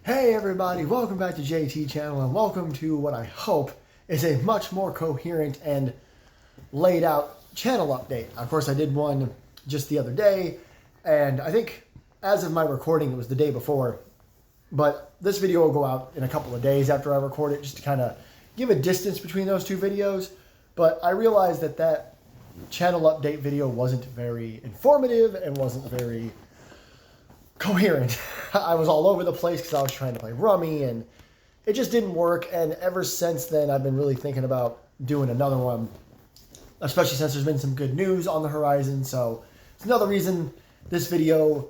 Hey everybody, welcome back to JT Channel and welcome to what I hope is a much more coherent and laid out channel update. Of course, I did one just the other day, and I think as of my recording, it was the day before, but this video will go out in a couple of days after I record it just to kind of give a distance between those two videos. But I realized that that channel update video wasn't very informative and wasn't very coherent. I was all over the place because I was trying to play Rummy and it just didn't work. And ever since then, I've been really thinking about doing another one, especially since there's been some good news on the horizon. So it's another reason this video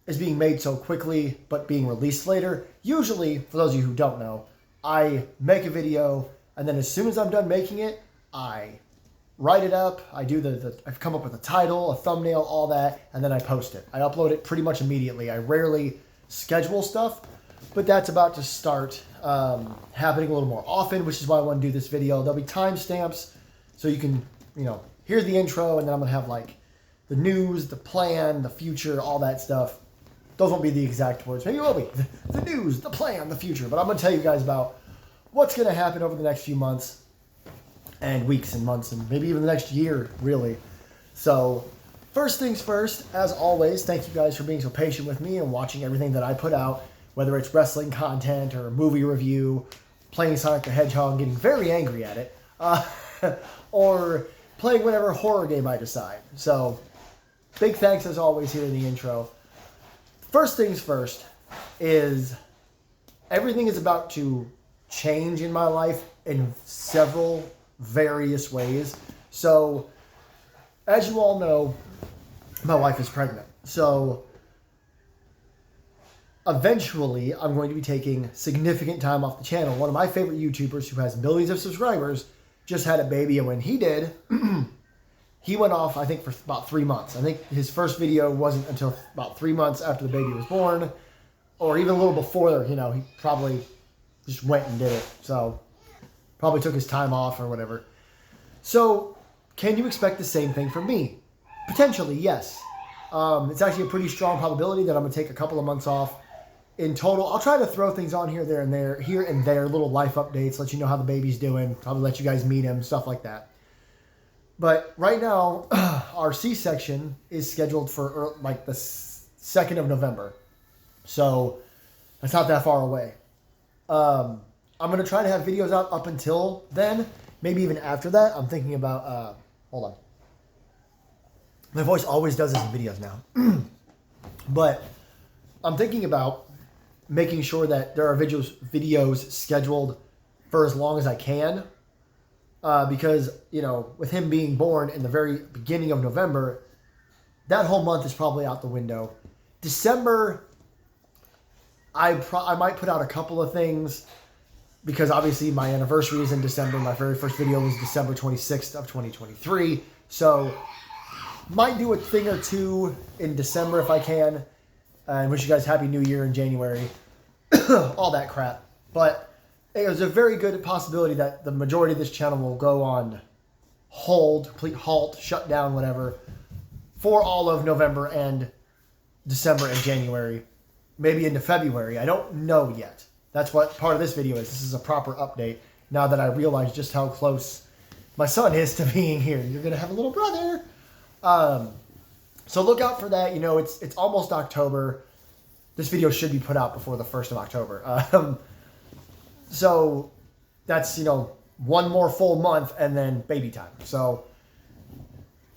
is being made so quickly, but being released later. Usually, for those of you who don't know, I make a video and then as soon as I'm done making it, I write it up, I do I've come up with a title, a thumbnail, all that, and then I post it. I upload it pretty much immediately. I rarely schedule stuff, but that's about to start happening a little more often, which is why I want to do this video. There'll be timestamps so you can, hear the intro, and then I'm going to have like the news, the plan, the future, all that stuff. Those won't be the exact words. Maybe it will be. The news, the plan, the future. But I'm going to tell you guys about what's going to happen over the next few months and weeks and months and maybe even the next year, really. So first things first, as always, thank you guys for being so patient with me and watching everything that I put out, whether it's wrestling content or movie review, playing Sonic the Hedgehog and getting very angry at it, or playing whatever horror game I decide. So big thanks as always here in the intro. First things first is everything is about to change in my life in several various ways. So as you all know, my wife is pregnant. So eventually I'm going to be taking significant time off the channel. One of my favorite YouTubers who has millions of subscribers just had a baby, and when he did, he went off, I think, for about 3 months. I think his first video wasn't until about 3 months after the baby was born, or even a little before, he probably just went and did it. So probably took his time off or whatever. So can you expect the same thing from me? Potentially, yes. It's actually a pretty strong probability that I'm going to take a couple of months off. In total, I'll try to throw things on here and there, little life updates, let you know how the baby's doing, probably let you guys meet him, stuff like that. But right now, our C-section is scheduled for like the 2nd of November. So that's not that far away. I'm going to try to have videos out up until then, maybe even after that. I'm thinking about, hold on. My voice always does this in videos now. But I'm thinking about making sure that there are videos scheduled for as long as I can. Because, with him being born in the very beginning of November, that whole month is probably out the window. December, I might put out a couple of things, because obviously my anniversary is in December. My very first video was December 26th of 2023. So might do a thing or two in December if I can. And wish you guys Happy New Year in January. All that crap. But there's a very good possibility that the majority of this channel will go on hold, complete halt, shut down, whatever, for all of November and December and January. Maybe into February. I don't know yet. That's what part of this video is. This is a proper update. Now that I realize just how close my son is to being here. You're going to have a little brother. So look out for that. It's almost October. This video should be put out before the 1st of October. So that's, one more full month and then baby time. So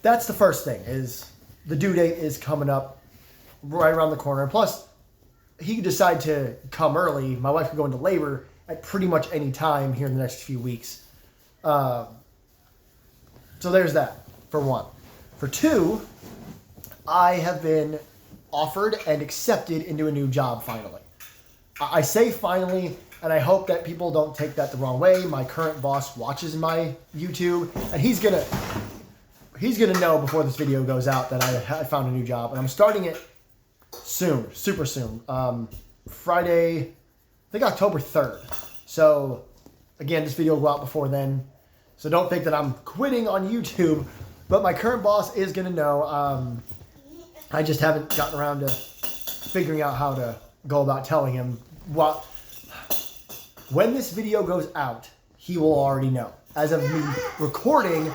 that's the first thing, is the due date is coming up right around the corner. And plus, he could decide to come early. My wife could go into labor at pretty much any time here in the next few weeks. So there's that, for one. For two, I have been offered and accepted into a new job finally. I say finally, and I hope that people don't take that the wrong way. My current boss watches my YouTube, and he's gonna know before this video goes out that I found a new job, and I'm starting it soon, super soon. Friday, I think October 3rd. So again, this video will go out before then. So don't think that I'm quitting on YouTube, but my current boss is going to know. I just haven't gotten around to figuring out how to go about telling him when this video goes out, he will already know. As of me recording,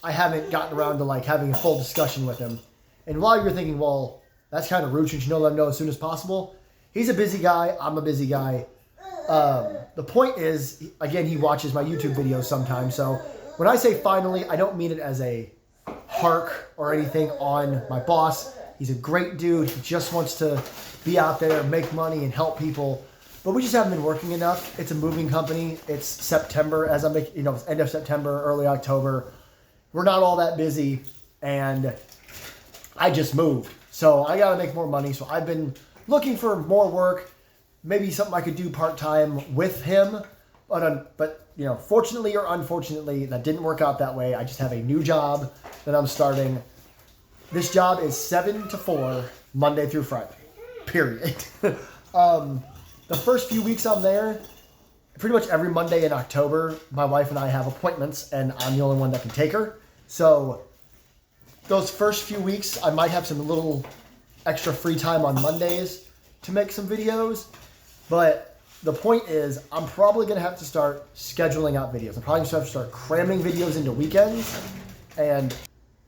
I haven't gotten around to like having a full discussion with him. And while you're thinking, well, that's kind of rude, should you let him know as soon as possible? He's a busy guy. I'm a busy guy. The point is, again, he watches my YouTube videos sometimes. So when I say finally, I don't mean it as a hark or anything on my boss. He's a great dude. He just wants to be out there, make money, and help people. But we just haven't been working enough. It's a moving company. It's September, as I'm making, it's end of September, early October. We're not all that busy, and I just moved. So I got to make more money. So I've been looking for more work, maybe something I could do part-time with him. But fortunately or unfortunately, that didn't work out that way. I just have a new job that I'm starting. This job is 7 to 4, Monday through Friday, period. The first few weeks I'm there, pretty much every Monday in October, my wife and I have appointments, and I'm the only one that can take her. So those first few weeks, I might have some little extra free time on Mondays to make some videos. But the point is, I'm probably going to have to start scheduling out videos. I'm probably going to have to start cramming videos into weekends and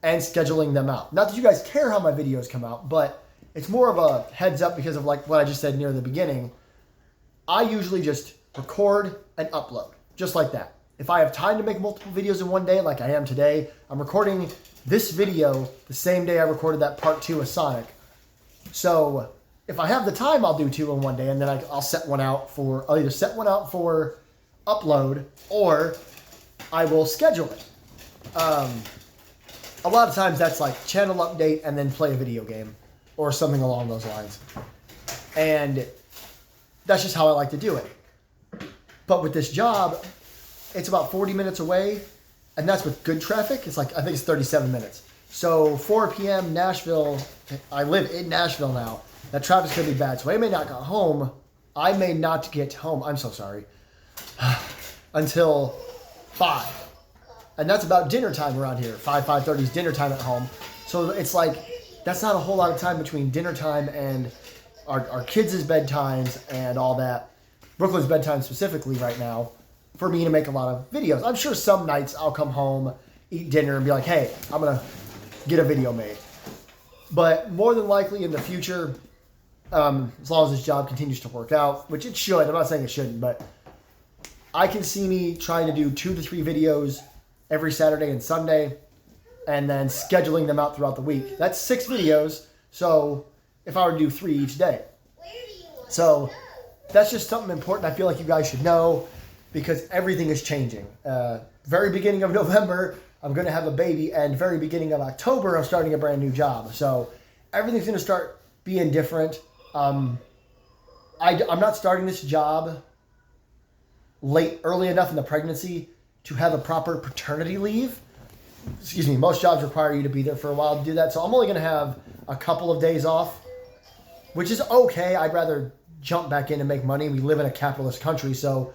scheduling them out. Not that you guys care how my videos come out, but it's more of a heads up because of like what I just said near the beginning. I usually just record and upload, just like that. If I have time to make multiple videos in one day, like I am today, I'm recording this video the same day I recorded that part 2 of Sonic. So if I have the time, I'll do 2 in one day, and then I'll set one out for, I'll either set one out for upload, or I will schedule it. A lot of times that's like channel update and then play a video game or something along those lines. And that's just how I like to do it. But with this job, it's about 40 minutes away, and that's with good traffic. It's like, I think it's 37 minutes. So 4 p.m. Nashville, I live in Nashville now. That traffic's going to be bad. So I may not get home. I'm so sorry. Until 5. And that's about dinner time around here. 5:30 is dinner time at home. So it's like, that's not a whole lot of time between dinner time and our kids' bedtimes and all that. Brooklyn's bedtime specifically right now, for me to make a lot of videos. I'm sure some nights I'll come home, eat dinner, and be like, hey, I'm going to get a video made. But more than likely in the future, as long as this job continues to work out, which it should, I'm not saying it shouldn't, but I can see me trying to do 2 to 3 videos every Saturday and Sunday, and then scheduling them out throughout the week. That's 6 videos, so if I were to do 3 each day. So that's just something important I feel like you guys should know, because everything is changing. Very beginning of November, I'm going to have a baby, and very beginning of October, I'm starting a brand new job. So everything's going to start being different. I'm not starting this job early enough in the pregnancy to have a proper paternity leave. Excuse me, most jobs require you to be there for a while to do that. So I'm only going to have a couple of days off, which is okay. I'd rather jump back in and make money. We live in a capitalist country, so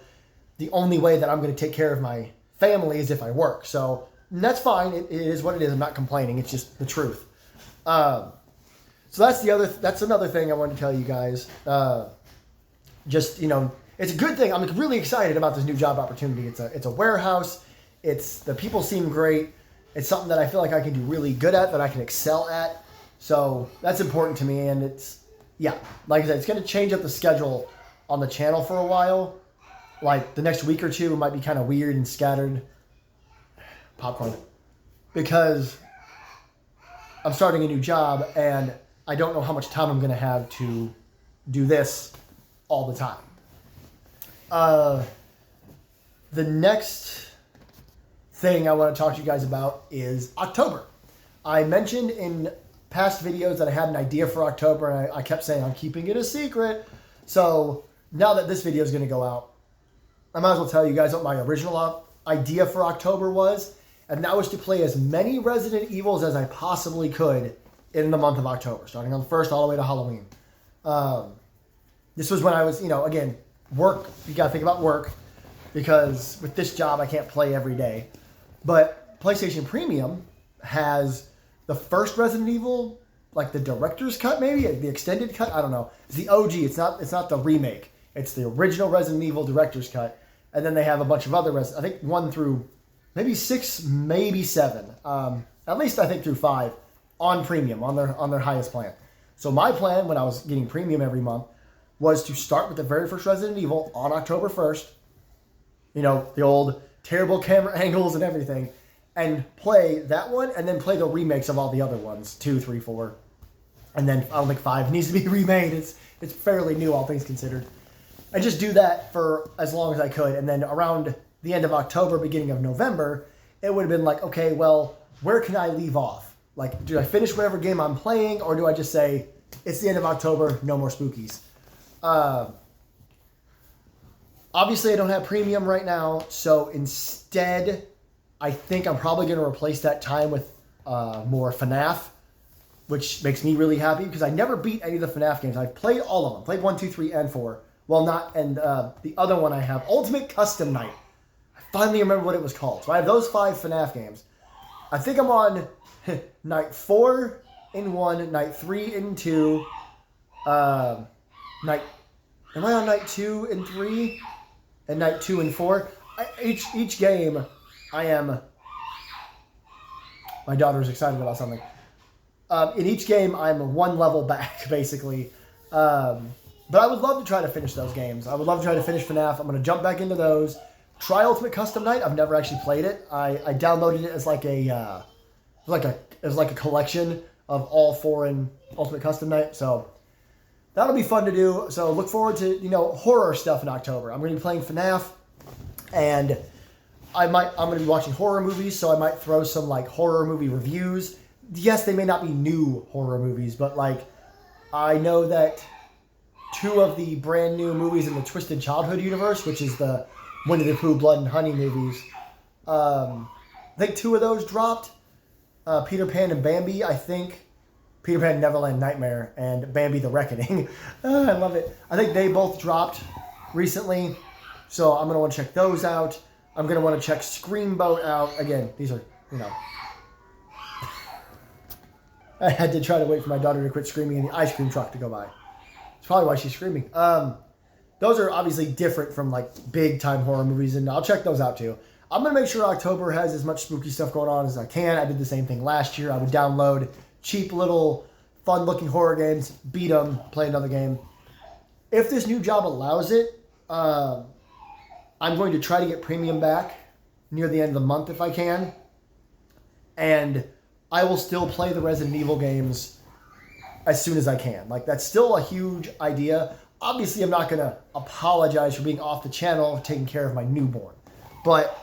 the only way that I'm going to take care of my family is if I work. So that's fine. It is what it is. I'm not complaining. It's just the truth. So that's another thing I wanted to tell you guys. It's a good thing. I'm really excited about this new job opportunity. It's a warehouse. The people seem great. It's something that I feel like I can do really good at, that I can excel at. So that's important to me. And like I said, it's going to change up the schedule on the channel for a while. Like the next week or two might be kind of weird and scattered. Popcorn. Because I'm starting a new job and I don't know how much time I'm going to have to do this all the time. The next thing I want to talk to you guys about is October. I mentioned in past videos that I had an idea for October, and I kept saying I'm keeping it a secret. So now that this video is going to go out, I might as well tell you guys what my original idea for October was, and that was to play as many Resident Evils as I possibly could in the month of October, starting on the 1st all the way to Halloween. This was when I was, again, work. You got to think about work, because with this job I can't play every day. But PlayStation Premium has the first Resident Evil, like the director's cut, maybe the extended cut. I don't know. It's the OG. It's not the remake. It's the original Resident Evil Director's Cut, and then they have a bunch of other I think 1 through maybe 6, maybe 7, at least I think through 5 on premium on their highest plan. So my plan when I was getting premium every month was to start with the very first Resident Evil on October 1st. You know, the old terrible camera angles and everything, and play that one, and then play the remakes of all the other ones, 2, 3, 4, and then I don't think 5 needs to be remade. It's fairly new, all things considered. And just do that for as long as I could, and then around the end of October, beginning of November, it would have been like, okay, well, where can I leave off? Like, do I finish whatever game I'm playing, or do I just say, it's the end of October, no more spookies? Obviously, I don't have premium right now, so instead, I think I'm probably going to replace that time with more FNAF, which makes me really happy, because I never beat any of the FNAF games. I've played all of them. Played 1, 2, 3, and 4. Well, not, and the other one I have, Ultimate Custom Night. I finally remember what it was called. So I have those 5 FNAF games. I think I'm on night 4 in 1, night 3 in 2, am I on night 2 and 3, and night 2 and 4? Each game, I am, my daughter's excited about something. In each game, I'm 1 level back, basically. But I would love to try to finish those games. I would love to try to finish FNAF. I'm going to jump back into those. Try Ultimate Custom Night. I've never actually played it. I downloaded it as like a collection of all 4 in Ultimate Custom Night. So that'll be fun to do. So look forward to, horror stuff in October. I'm going to be playing FNAF, and I'm going to be watching horror movies, so I might throw some like horror movie reviews. Yes, they may not be new horror movies, but like I know that 2 of the brand new movies in the Twisted Childhood universe, which is the Winnie the Pooh, Blood and Honey movies, I think 2 of those dropped. Peter Pan and Bambi, I think. Peter Pan Neverland Nightmare and Bambi the Reckoning. I love it. I think they both dropped recently, so I'm going to want to check those out. I'm going to want to check Screamboat out. Again, these are, I had to try to wait for my daughter to quit screaming and the ice cream truck to go by. It's probably why she's screaming. Those are obviously different from like big time horror movies, and I'll check those out too. I'm going to make sure October has as much spooky stuff going on as I can. I did the same thing last year. I would download cheap little fun looking horror games, beat them, play another game. If this new job allows it, I'm going to try to get premium back near the end of the month if I can. And I will still play the Resident Evil games as soon as I can. Like, that's still a huge idea. Obviously, I'm not going to apologize for being off the channel, taking care of my newborn. But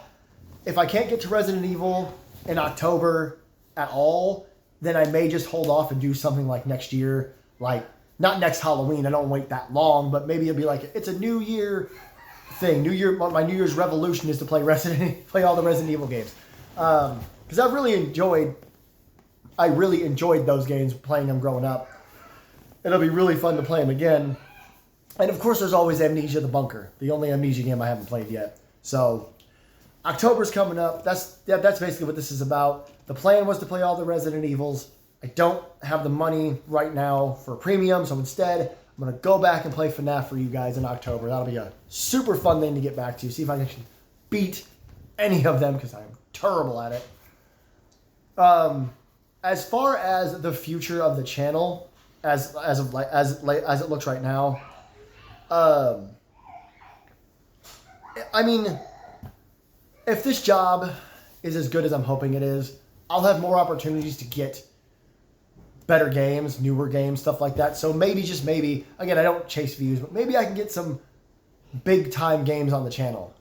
if I can't get to Resident Evil in October at all, then I may just hold off and do something like next year. Like, not next Halloween. I don't wait that long, but maybe it'll be like, it's a New Year thing. My New Year's resolution is to play all the Resident Evil games. Because I really enjoyed those games, playing them growing up. It'll be really fun to play them again. And of course, there's always Amnesia the Bunker, the only Amnesia game I haven't played yet. So October's coming up. That's basically what this is about. The plan was to play all the Resident Evils. I don't have the money right now for premium, so instead, I'm going to go back and play FNAF for you guys in October. That'll be a super fun thing to get back to. See if I can actually beat any of them, because I'm terrible at it. As far as the future of the channel, as it looks right now, I mean, if this job is as good as I'm hoping it is, I'll have more opportunities to get better games, newer games, stuff like that. So maybe, just maybe, again, I don't chase views, but maybe I can get some big time games on the channel.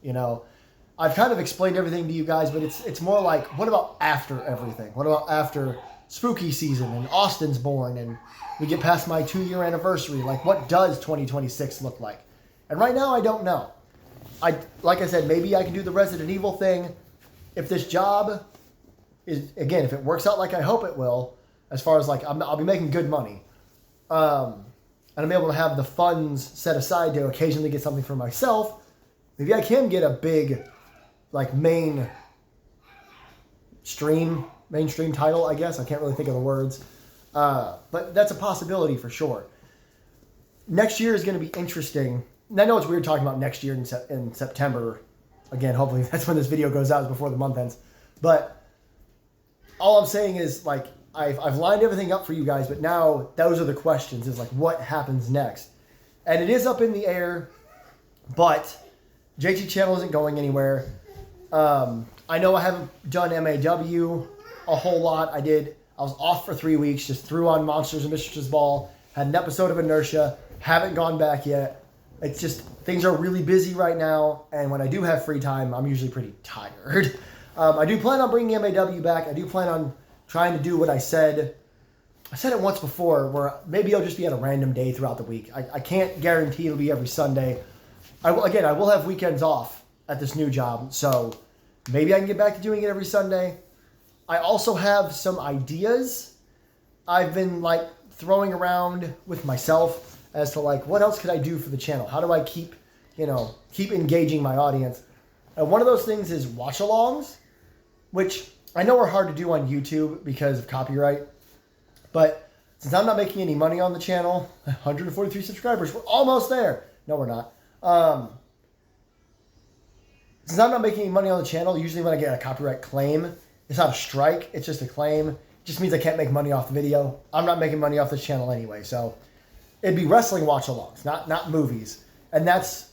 I've kind of explained everything to you guys, but it's more like, what about after everything? What about after spooky season and Austin's born and we get past my 2-year anniversary? Like, what does 2026 look like? And right now, I don't know. Like I said, maybe I can do the Resident Evil thing. If this job is, again, if it works out like I hope it will, as far as like, I'll be making good money. And I'm able to have the funds set aside to occasionally get something for myself. Maybe I can get a big, like, mainstream title, I guess. I can't really think of the words. But that's a possibility for sure. Next year is going to be interesting and I know it's weird talking about next year in September. Again, hopefully that's when this video goes out, is before the month ends. But all I'm saying is, like, I've lined everything up for you guys, but now those are the questions, is like, what happens next? And it is up in the air, but JT channel isn't going anywhere. I know I haven't done MAW a whole lot. I was off for 3 weeks, just threw on Monsters and Mistresses Ball, had an episode of Inertia, haven't gone back yet. It's just, things are really busy right now, and when I do have free time, I'm usually pretty tired. I do plan on bringing MAW back. I do plan on trying to do what I said. I said it once before, where maybe I'll just be at a random day throughout the week. I can't guarantee it'll be every Sunday. I will have weekends off at this new job, so maybe I can get back to doing it every Sunday. I also have some ideas I've been like throwing around with myself as to like, what else could I do for the channel? How do I keep engaging my audience? And one of those things is watch-alongs, which I know are hard to do on YouTube because of copyright. But since I'm not making any money on the channel, 143 subscribers, we're almost there. No, we're not. Since I'm not making any money on the channel, usually when I get a copyright claim, it's not a strike, it's just a claim. It just means I can't make money off the video. I'm not making money off this channel anyway, so it'd be wrestling watch-alongs, not movies. And that's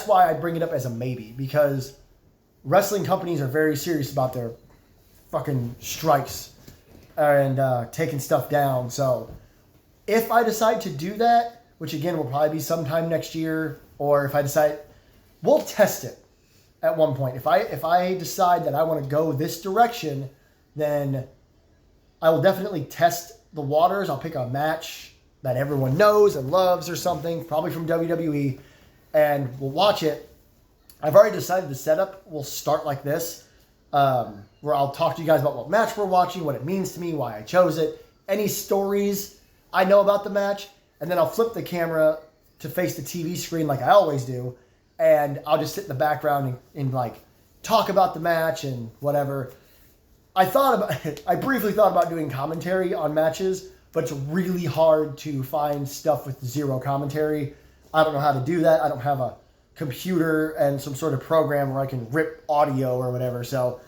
why I bring it up as a maybe, because wrestling companies are very serious about their fucking strikes and taking stuff down. So if I decide to do that, which again will probably be sometime next year, or if I decide, we'll test it at one point. If I decide that I want to go this direction, then I will definitely test the waters. I'll pick a match that everyone knows and loves or something, probably from WWE, and we'll watch it. I've already decided the setup will start like this, where I'll talk to you guys about what match we're watching, what it means to me, why I chose it, any stories I know about the match, and then I'll flip the camera to face the TV screen like I always do, and I'll just sit in the background and like talk about the match and whatever. I briefly thought about doing commentary on matches, but it's really hard to find stuff with zero commentary. I don't know how to do that. I don't have a computer and some sort of program where I can rip audio or whatever. So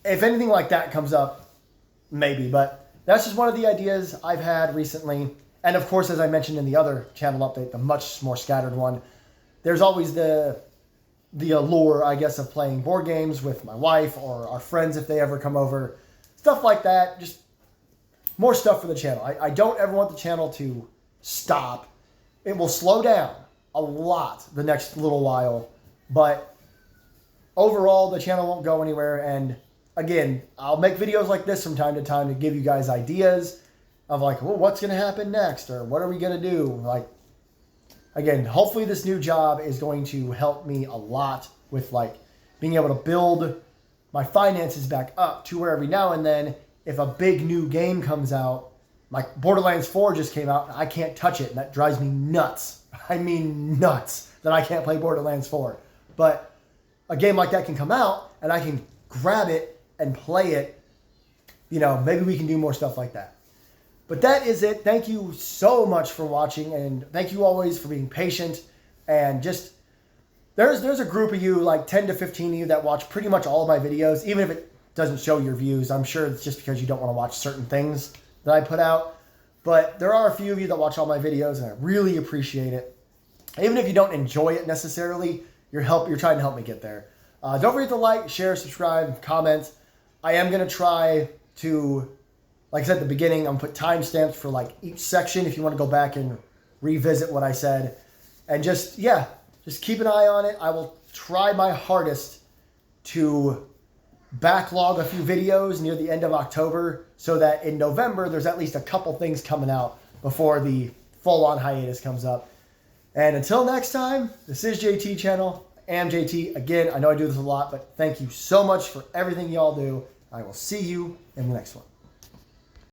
if anything like that comes up, maybe. But that's just one of the ideas I've had recently. And of course, as I mentioned in the other channel update, the much more scattered one, there's always the allure, I guess, of playing board games with my wife or our friends if they ever come over. Stuff like that. Just more stuff for the channel. I don't ever want the channel to stop. It will slow down a lot the next little while, but overall the channel won't go anywhere. And again, I'll make videos like this from time to time to give you guys ideas of like, well, what's going to happen next, or what are we going to do? Like, again, hopefully this new job is going to help me a lot with like being able to build my finances back up to where every now and then, if a big new game comes out, like Borderlands 4 just came out, and I can't touch it, and that drives me nuts. I mean nuts that I can't play Borderlands 4. But a game like that can come out, and I can grab it and play it. You know, maybe we can do more stuff like that. But that is it. Thank you so much for watching, and thank you always for being patient. And just, there's a group of you, like 10 to 15 of you, that watch pretty much all of my videos, even if it doesn't show your views. I'm sure it's just because you don't want to watch certain things that I put out. But there are a few of you that watch all my videos, and I really appreciate it. Even if you don't enjoy it necessarily, you're trying to help me get there. Don't forget to like, share, subscribe, comment. I am going to try to, like I said at the beginning, I'm going to put timestamps for like each section if you want to go back and revisit what I said. And just keep an eye on it. I will try my hardest to backlog a few videos near the end of October so that in November there's at least a couple things coming out before the full-on hiatus comes up. And until next time, this is JT Channel. I am JT. Again, I know I do this a lot, but thank you so much for everything y'all do. I will see you in the next one.